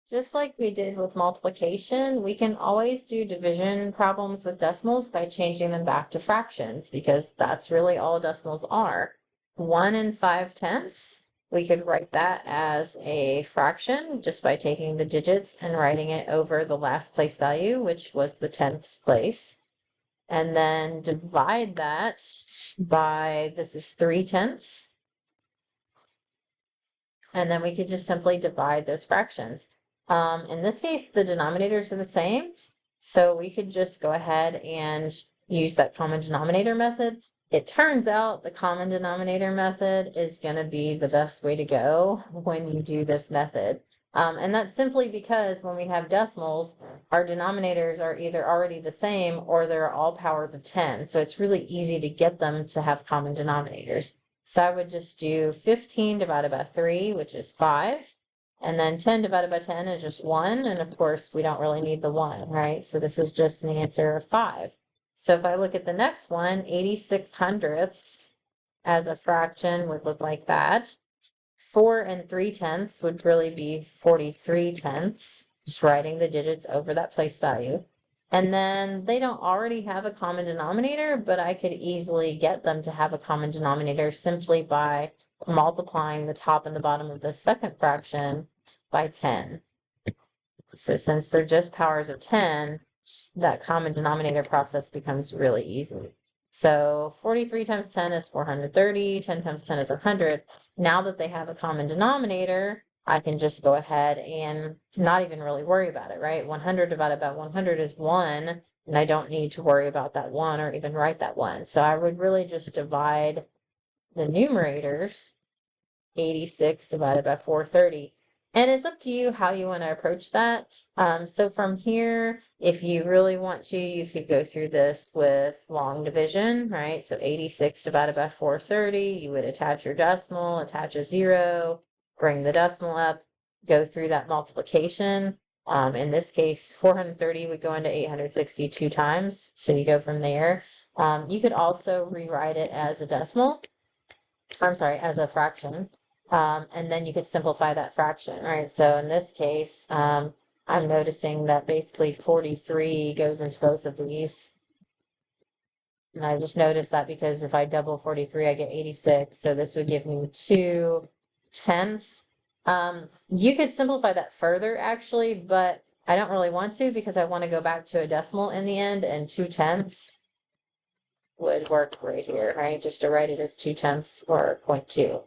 Just like we did with multiplication, we can always do division problems with decimals by changing them back to fractions, because that's really all decimals are. 1 5/10, we could write that as a fraction just by taking the digits and writing it over the last place value, which was the 10th place. And then divide that by, this is 3/10. And then we could just simply divide those fractions. In this case, the denominators are the same, so we could just go ahead and use that common denominator method. It turns out the common denominator method is going to be the best way to go when you do this method. And that's simply because when we have decimals, our denominators are either already the same or they're all powers of 10. So it's really easy to get them to have common denominators. So I would just do 15 divided by 3, which is 5. And then 10 divided by 10 is just 1. And of course, we don't really need the 1, right? So this is just an answer of 5. So if I look at the next one, 86 hundredths as a fraction would look like that. 4 3/10 would really be 43 tenths, just writing the digits over that place value. And then they don't already have a common denominator, but I could easily get them to have a common denominator simply by multiplying the top and the bottom of the second fraction by 10. So since they're just powers of 10, that common denominator process becomes really easy. So 43 times 10 is 430, 10 times 10 is 100. Now that they have a common denominator, I can just go ahead and not even really worry about it, right? 100 divided by 100 is 1, and I don't need to worry about that 1 or even write that 1. So I would really just divide the numerators, 86 divided by 430. And it's up to you how you want to approach that. So from here, if you really want to, you could go through this with long division, right? So 86 divided by 430, you would attach your decimal, attach a 0, bring the decimal up, go through that multiplication. In this case, 430 would go into 862 times. So you go from there. You could also rewrite it as a decimal. I'm sorry, as a fraction. And then you could simplify that fraction, right? So in this case, I'm noticing that basically 43 goes into both of these. And I just noticed that because if I double 43, I get 86. So this would give me 2 tenths. You could simplify that further actually, but I don't really want to because I want to go back to a decimal in the end, and 2 tenths would work right here, right? Just to write it as 2 tenths or 0.2.